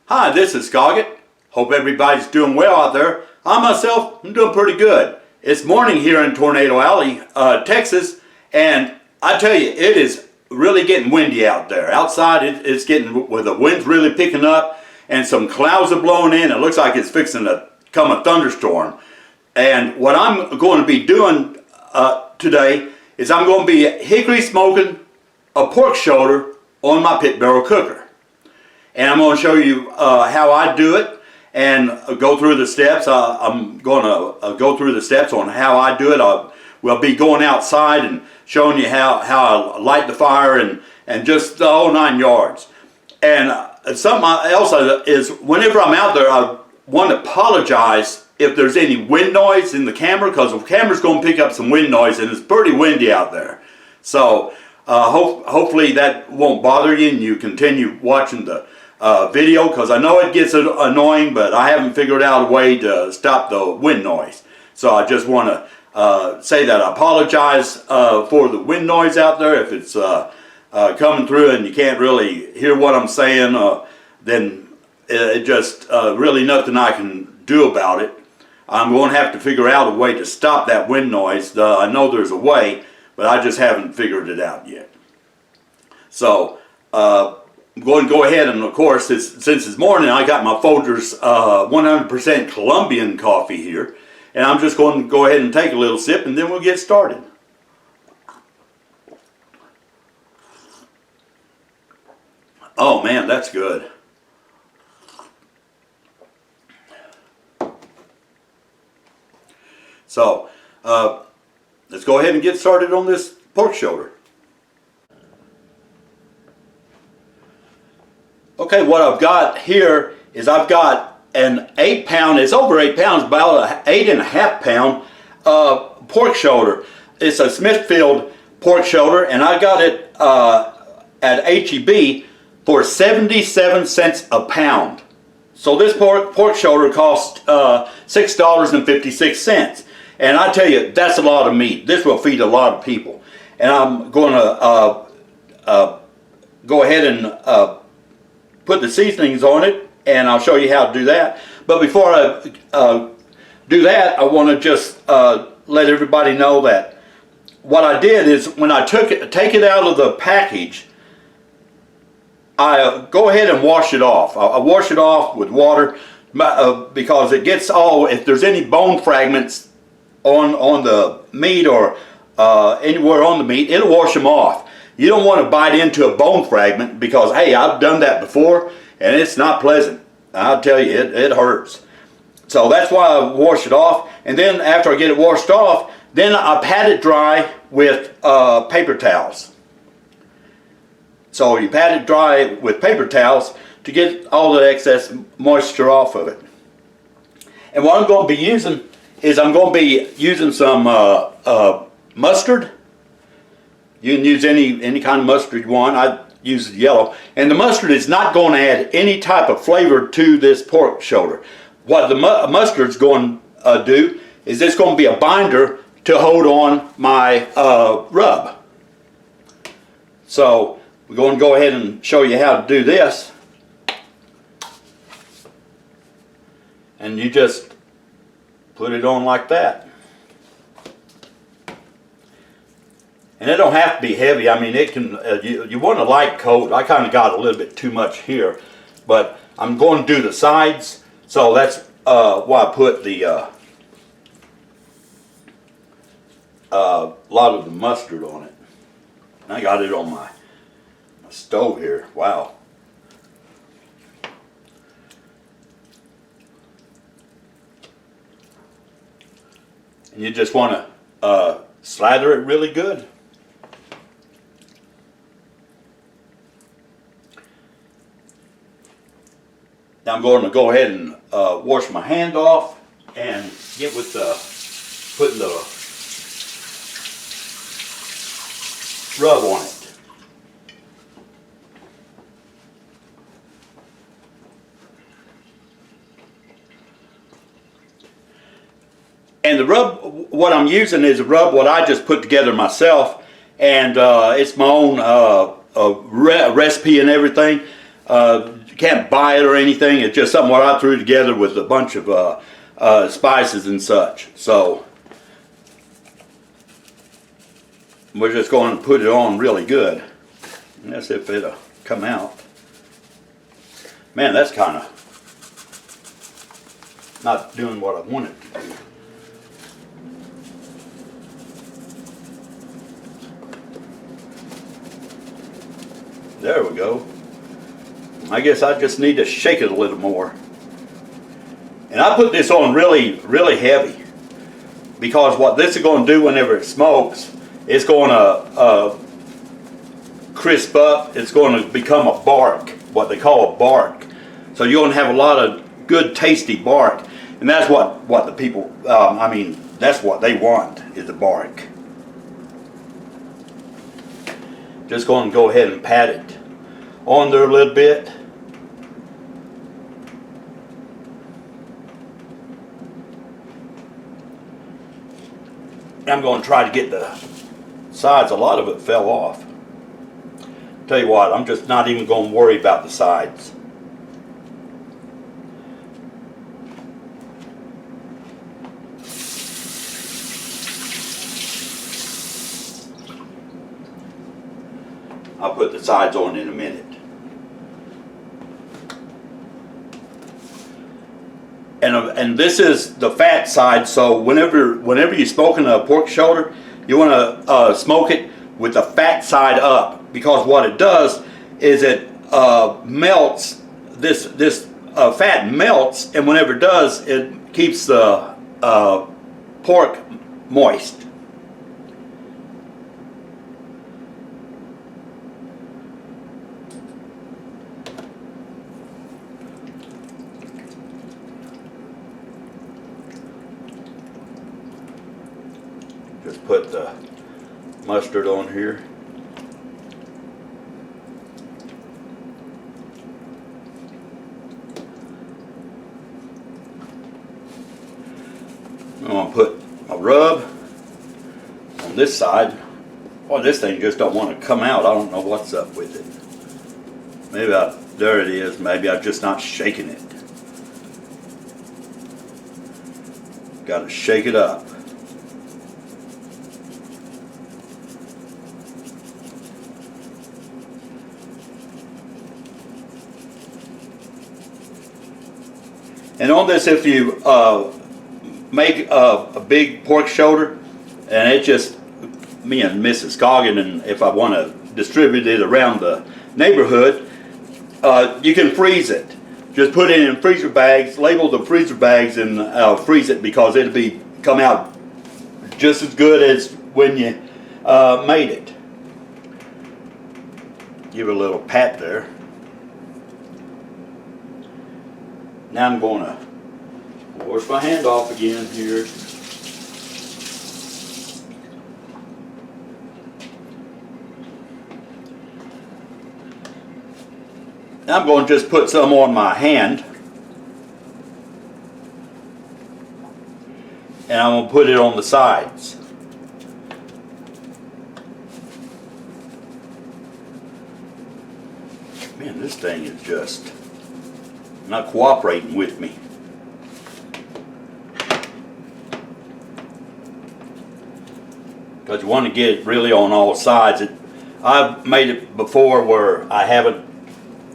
Hi, this is Scoggett. Hope everybody's doing well out there. I myself, I'm doing pretty good. It's morning here in Tornado Alley, Texas, and I tell you, it is really getting windy out there. Outside, it's getting, with the winds really picking up, and some clouds are blowing in. It looks like it's fixing to come a thunderstorm. And what I'm going to be doing today is I'm going to be hickory smoking a pork shoulder on my pit barrel cooker. And I'm going to show you how I do it and go through the steps. I'm going to go through the steps on how I do it. We'll be going outside and showing you how I light the fire and just the whole 9 yards. And something else is, whenever I'm out there, I want to apologize if there's any wind noise in the camera, because the camera's going to pick up some wind noise, and it's pretty windy out there. So hopefully that won't bother you and you continue watching the video, because I know it gets annoying, but I haven't figured out a way to stop the wind noise. So I just want to say that I apologize for the wind noise out there. If it's coming through and you can't really hear what I'm saying, then it just really nothing I can do about it. I'm going to have to figure out a way to stop that wind noise. I know there's a way, but I just haven't figured it out yet. So I'm going to go ahead, and of course, since it's morning, I got my Folgers 100% Colombian coffee here, and I'm just going to go ahead and take a little sip, and then we'll get started. Oh man, that's good. So let's go ahead and get started on this pork shoulder. Okay, what I've got here is I've got an 8-pound, it's over 8 pounds, about an 8.5 pound pork shoulder. It's a Smithfield pork shoulder, and I got it at HEB for 77 cents a pound. So this pork shoulder cost $6.56. And I tell you, that's a lot of meat. This will feed a lot of people. And I'm going to go ahead and put the seasonings on it, and I'll show you how to do that. But before I do that, I want to just let everybody know that what I did is, when I take it out of the package, I go ahead and wash it off. I wash it off with water because it gets all, if there's any bone fragments on the meat or anywhere on the meat, it'll wash them off. You don't want to bite into a bone fragment, because hey, I've done that before and it's not pleasant. I'll tell you, it hurts. So that's why I wash it off, and then after I get it washed off, then I pat it dry with paper towels. So you pat it dry with paper towels to get all the excess moisture off of it. And what I'm going to be using is, I'm going to be using some mustard. You can use any kind of mustard you want. I use yellow. And the mustard is not going to add any type of flavor to this pork shoulder. What the mustard's going to do is, it's going to be a binder to hold on my rub. So we're going to go ahead and show you how to do this. And you just put it on like that. And it don't have to be heavy. I mean, it can. You want a light coat. I kind of got a little bit too much here, but I'm going to do the sides. So that's why I put the lot of the mustard on it. And I got it on my stove here. Wow. And you just want to slather it really good. Now I'm going to go ahead and wash my hand off and get with putting the rub on it. And the rub, what I'm using is a rub what I just put together myself, and it's my own recipe and everything. You can't buy it or anything. It's just something what I threw together with a bunch of spices and such. So we're just going to put it on really good. And that's if it'll come out. Man, that's kind of not doing what I wanted to do. There we go. I guess I just need to shake it a little more. And I put this on really, really heavy, because what this is going to do whenever it smokes, it's going to crisp up. It's going to become a bark, what they call a bark. So you're going to have a lot of good tasty bark. And that's what the people, that's what they want, is a bark. Just going to go ahead and pat it on there a little bit. I'm going to try to get the sides. A lot of it fell off. Tell you what, I'm just not even going to worry about the sides. I'll put the sides on in a minute. And this is the fat side, so whenever you're smoking a pork shoulder, you want to smoke it with the fat side up, because what it does is it melts, this fat melts, and whenever it does, it keeps the pork moist. Just put the mustard on here. I'm going to put a rub on this side. Well, this thing just don't want to come out. I don't know what's up with it. Maybe there it is. Maybe I'm just not shaking it. Got to shake it up. And on this, if you make a big pork shoulder, and it just, me and Mrs. Coggin, and if I want to distribute it around the neighborhood, you can freeze it. Just put it in freezer bags, label the freezer bags, and freeze it, because it'll come out just as good as when you made it. Give it a little pat there. Now I'm going to wash my hand off again here. Now I'm going to just put some on my hand. And I'm going to put it on the sides. Man, this thing is just not cooperating with me. Because you want to get it really on all sides. I've made it before where I haven't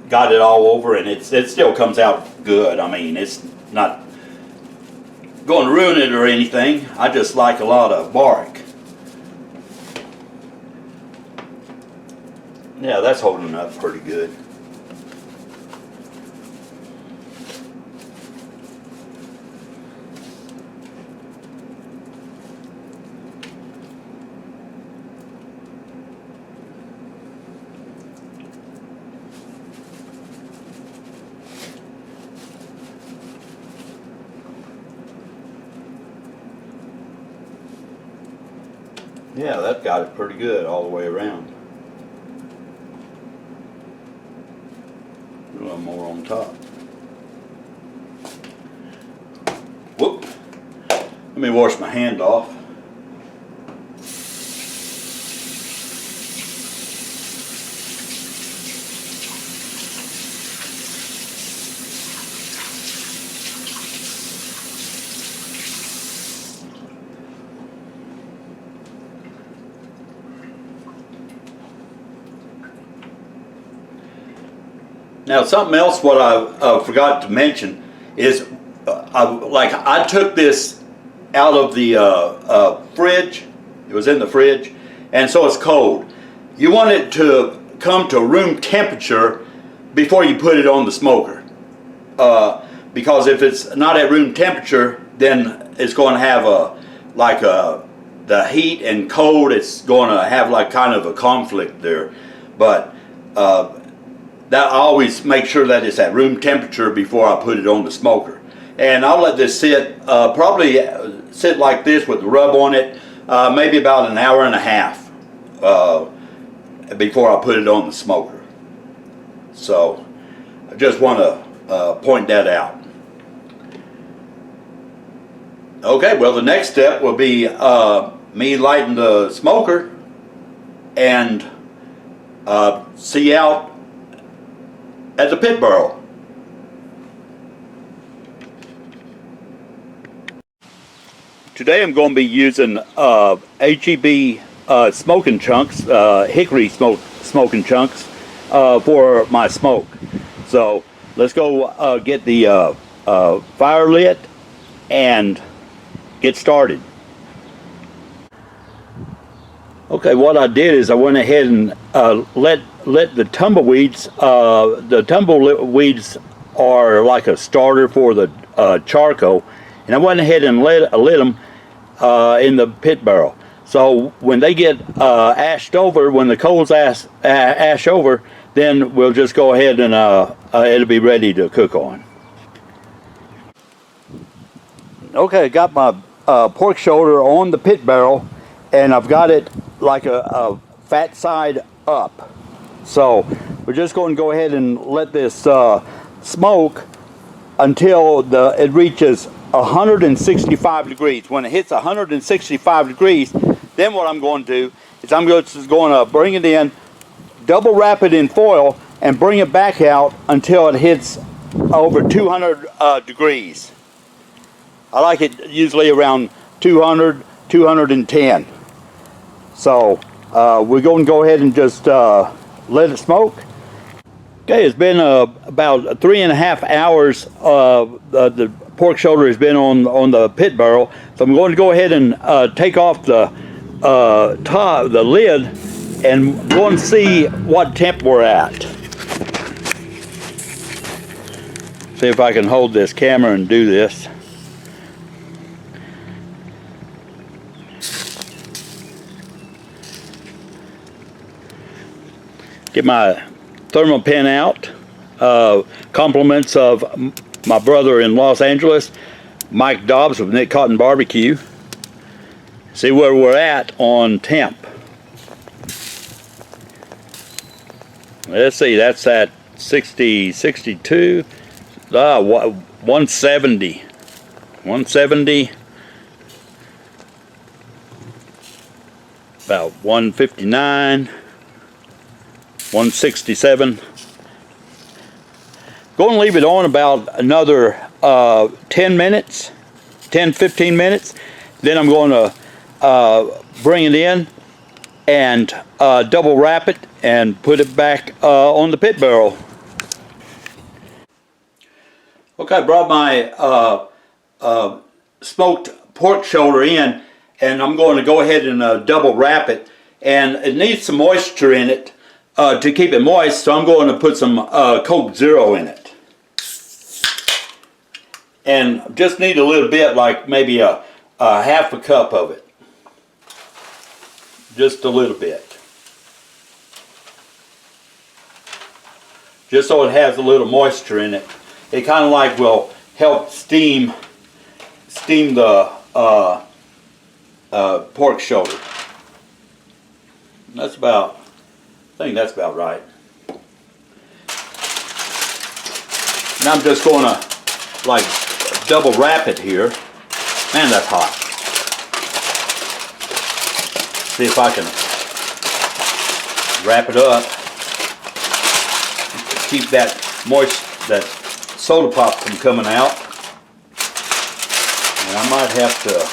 got it all over, and it still comes out good. I mean, it's not going to ruin it or anything. I just like a lot of bark. Yeah, that's holding up pretty good. Yeah, that got it pretty good all the way around. A little more on top. Whoop. Let me wash my hand off. Now something else what I forgot to mention is I took this out of the fridge. It was in the fridge, and so it's cold. You want it to come to room temperature before you put it on the smoker, because if it's not at room temperature, then it's going to have the heat and cold. It's going to have like kind of a conflict there, but that I always make sure that it's at room temperature before I put it on the smoker. And I'll let this sit, probably sit like this with the rub on it, maybe about an hour and a half before I put it on the smoker. So I just want to point that out. Okay, well the next step will be me lighting the smoker and see out at the pit barrel. Today I'm going to be using HEB smoking chunks, hickory smoking chunks for my smoke. So let's go get the fire lit and get started. Okay, what I did is I went ahead and let the tumbleweeds. The tumbleweeds are like a starter for the charcoal, and I went ahead and lit them in the pit barrel. So when they get ashed over, when the coals ash over, then we'll just go ahead and it'll be ready to cook on. Okay, I got my pork shoulder on the pit barrel, and I've got it like a fat side up. So we're just going to go ahead and let this smoke until it reaches 165 degrees. When it hits 165 degrees, then what I'm going to do is I'm just going to bring it in, double wrap it in foil, and bring it back out until it hits over 200 degrees. I like it usually around 200, 210. So we're going to go ahead and just let it smoke. Okay, it's been about 3.5 hours. The pork shoulder has been on the pit barrel, so I'm going to go ahead and take off the lid and go and see what temp we're at. See if I can hold this camera and do this. Get my thermal pen out. Compliments of my brother in Los Angeles, Mike Dobbs with Nick Cotton Barbecue. See where we're at on temp. Let's see, that's at 60, 62, 170. 170. About 159. 167. Go and leave it on about another 10 minutes, 10-15 minutes. Then I'm going to bring it in and double wrap it and put it back on the pit barrel. Okay, I brought my smoked pork shoulder in, and I'm going to go ahead and double wrap it. And it needs some moisture in it to keep it moist, so I'm going to put some Coke Zero in it. And just need a little bit, like maybe a half a cup of it. Just a little bit. Just so it has a little moisture in it. It kind of like will help steam the pork shoulder. That's about, I think that's about right. Now I'm just going to like double wrap it here. Man, that's hot. See if I can wrap it up. Keep that that soda pop from coming out. And I might have to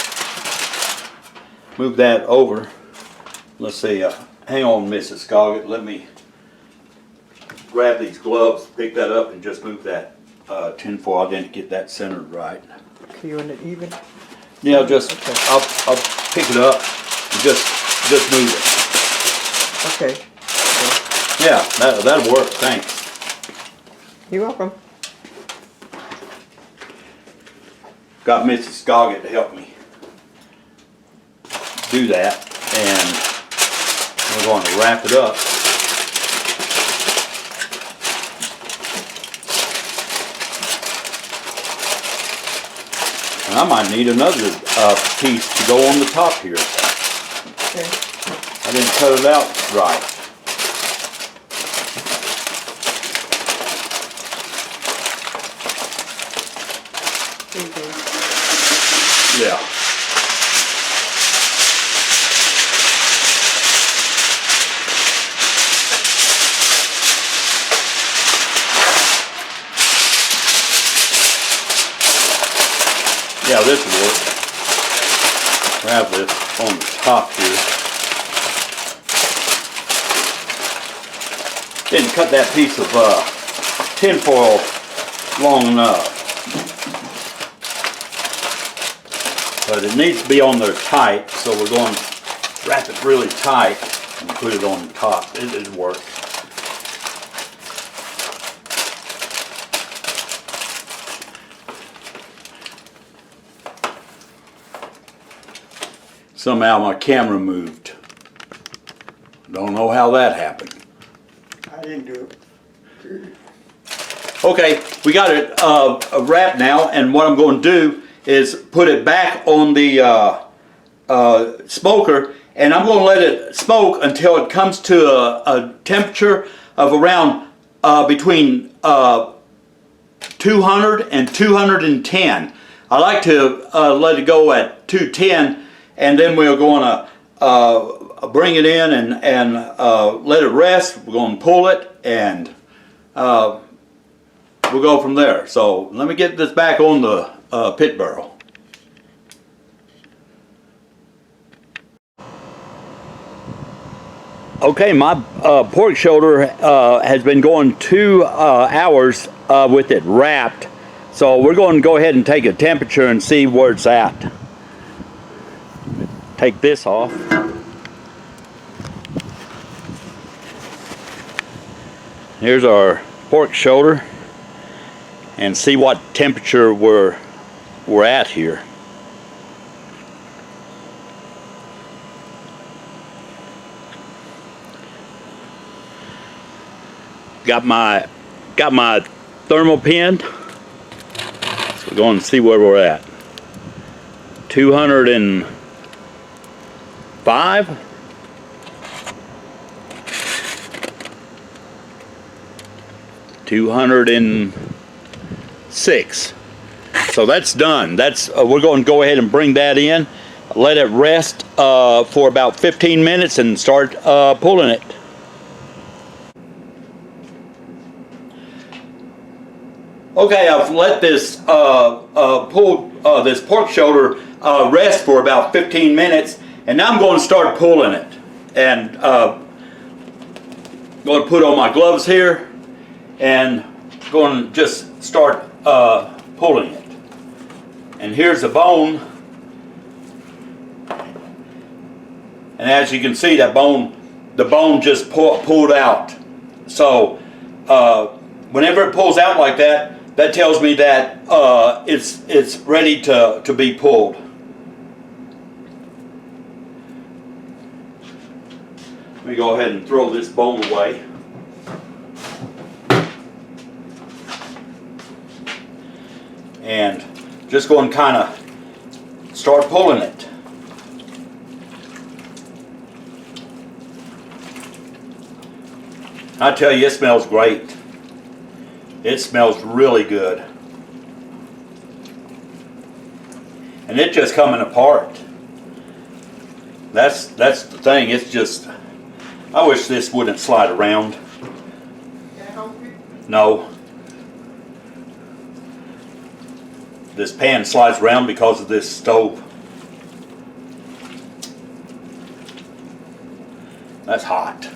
move that over. Let's see. Hang on, Mrs. Scoggett. Let me grab these gloves, pick that up, and just move that tin foil. I didn't get that centered right. Okay, you want it even? Yeah, just okay. I'll pick it up and just move it. Okay. Yeah, that'll work. Thanks. You're welcome. Got Mrs. Scoggett to help me do that, and we're going to wrap it up. And I might need another piece to go on the top here. Okay. I didn't cut it out right. There you go. Yeah. Yeah, this will work. Wrap this on the top here. Didn't cut that piece of tin foil long enough. But it needs to be on there tight, so we're going to wrap it really tight and put it on the top. It'll work. Somehow my camera moved. Don't know how that happened. I didn't do it. Okay, we got it wrapped now, and what I'm going to do is put it back on the smoker, and I'm going to let it smoke until it comes to a temperature of around between 200 and 210. I like to let it go at 210, and then we're going to bring it in and let it rest. We're going to pull it, and we'll go from there. So let me get this back on the pit barrel. Okay, my pork shoulder has been going 2 hours with it wrapped. So we're going to go ahead and take a temperature and see where it's at. Take this off. Here's our pork shoulder, and see what temperature we're at here. Got my thermal pin. So we're going to see where we're at. 205. 206. So that's done. That's we're going to go ahead and bring that in, let it rest for about 15 minutes, and start pulling it. Okay, I've let this this pork shoulder rest for about 15 minutes, and now I'm going to start pulling it. And going to put on my gloves here, and going to just start pulling it. And here's the bone, and as you can see, that bone, the bone just pulled out. So whenever it pulls out like that, that tells me that it's ready to be pulled. Let me go ahead and throw this bone away. And just go and kind of start pulling it. I tell you, it smells great. It smells really good. And it's just coming apart. That's the thing. It's just, I wish this wouldn't slide around. Can I help you? No. This pan slides around because of this stove. That's hot.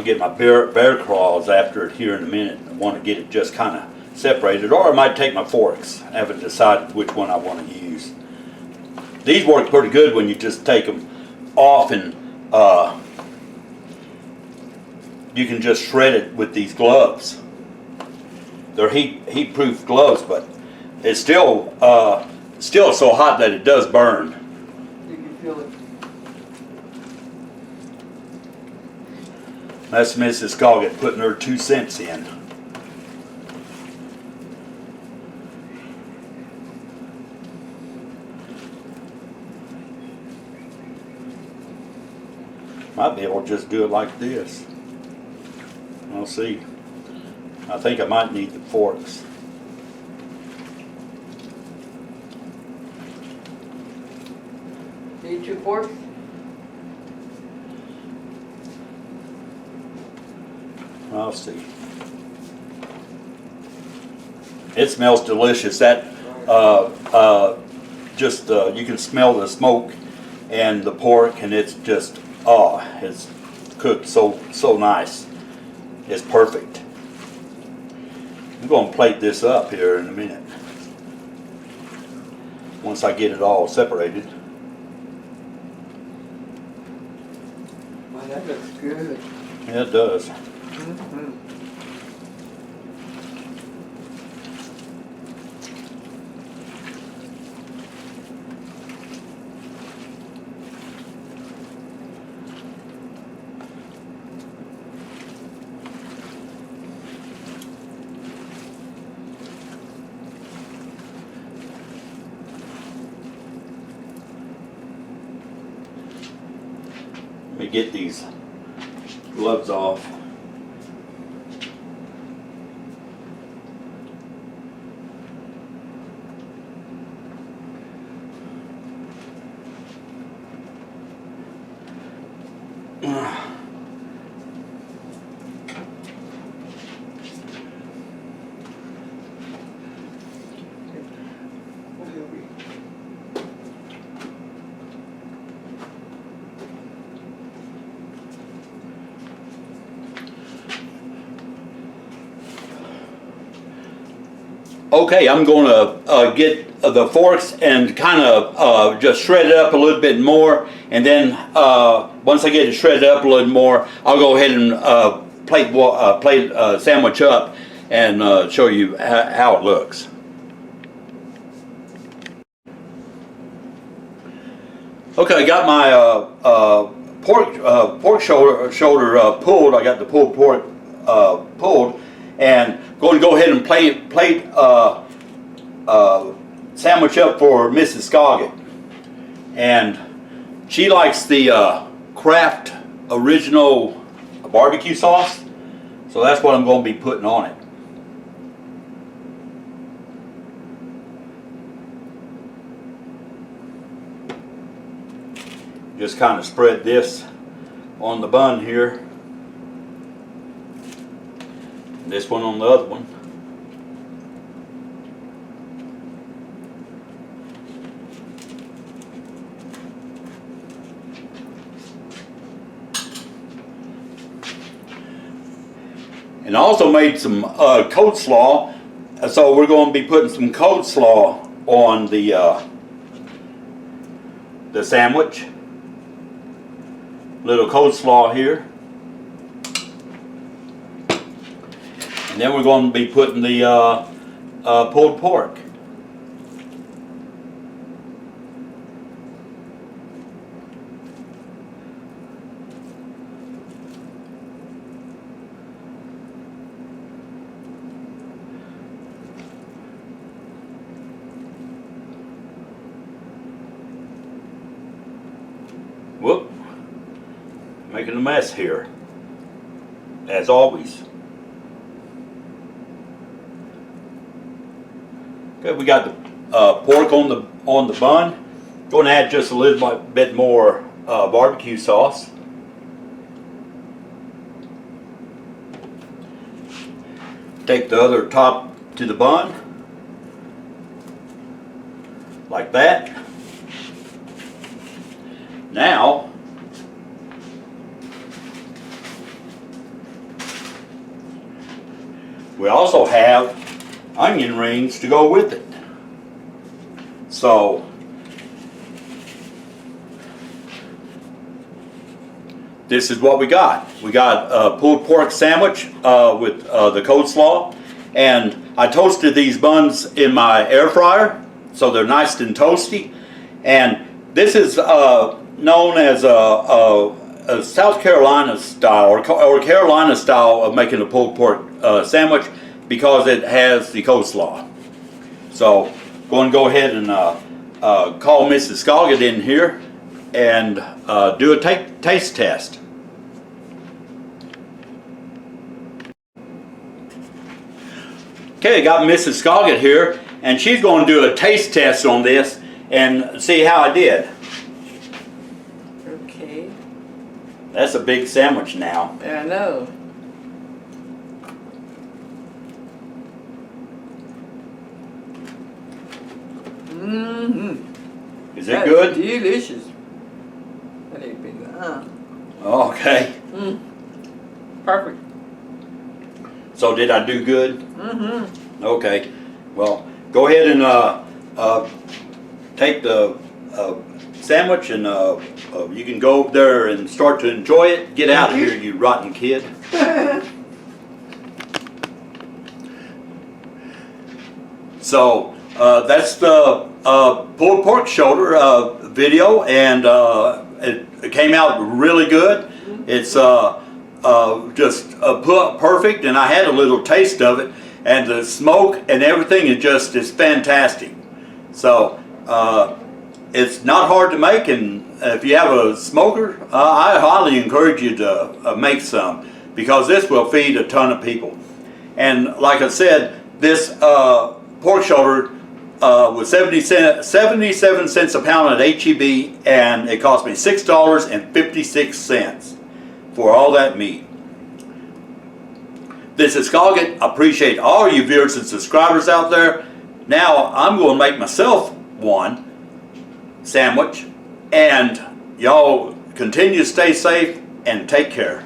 I'll get my bear claws after it here in a minute. I want to get it just kind of separated, or I might take my forks. I haven't decided which one I want to use. These work pretty good when you just take them off, and you can just shred it with these gloves. They're heat-proof gloves, but it's still so hot that it does burn. You can feel it. That's Mrs. Scoggett putting her 2 cents in. Might be able to just do it like this. We'll see. I think I might need the forks. Need 2 forks? I'll see. It smells delicious. That you can smell the smoke and the pork, and it's just it's cooked so nice. It's perfect. I'm going to plate this up here in a minute. Once I get it all separated. Well, that looks good. Yeah, it does. Mm-hmm. Let me get these gloves off. Okay, I'm going to get the forks and kind of just shred it up a little bit more, and then once I get it shredded up a little more, I'll go ahead and plate sandwich up and show you how it looks. Okay, I got my pork shoulder pulled. I got the pulled pork pulled, and going to go ahead and plate sandwich up for Mrs. Scoggett. And she likes the Kraft original barbecue sauce, so that's what I'm going to be putting on it. Just kind of spread this on the bun here. This one on the other one. And I also made some cold slaw, so we're going to be putting some cold slaw on the sandwich. Little cold slaw here. And then we're going to be putting the pulled pork. Whoop. Making a mess here, as always. Okay, we got the pork on the bun. Going to add just a little bit more barbecue sauce. Take the other top to the bun, like that. we also have onion rings to go with it. So this is what we got. We got a pulled pork sandwich with the coleslaw, and I toasted these buns in my air fryer so they're nice and toasty. And this is known as a South Carolina style or Carolina style of making a pulled pork sandwich because it has the coleslaw. So going to go ahead and call Mrs. Scoggett in here and do a taste test. Okay, I got Mrs. Scoggett here, and she's going to do a taste test on this and see how I did. Okay. That's a big sandwich now. I know. Mm-hmm. Is it good? Delicious. That ain't big, Okay. Perfect. So did I do good? Mm-hmm. Okay. Well, go ahead and take the sandwich and you can go over there and start to enjoy it. Get out of here, you rotten kid. So that's the pulled pork shoulder video, and it came out really good. It's just perfect, and I had a little taste of it, and the smoke and everything is fantastic. So it's not hard to make, and if you have a smoker, I highly encourage you to make some, because this will feed a ton of people. And like I said, this pork shoulder was 77 cents a pound at HEB, and it cost me $6.56 for all that meat. This is Scoggett. I appreciate all you viewers and subscribers out there. Now I'm going to make myself one sandwich, and y'all continue to stay safe and take care.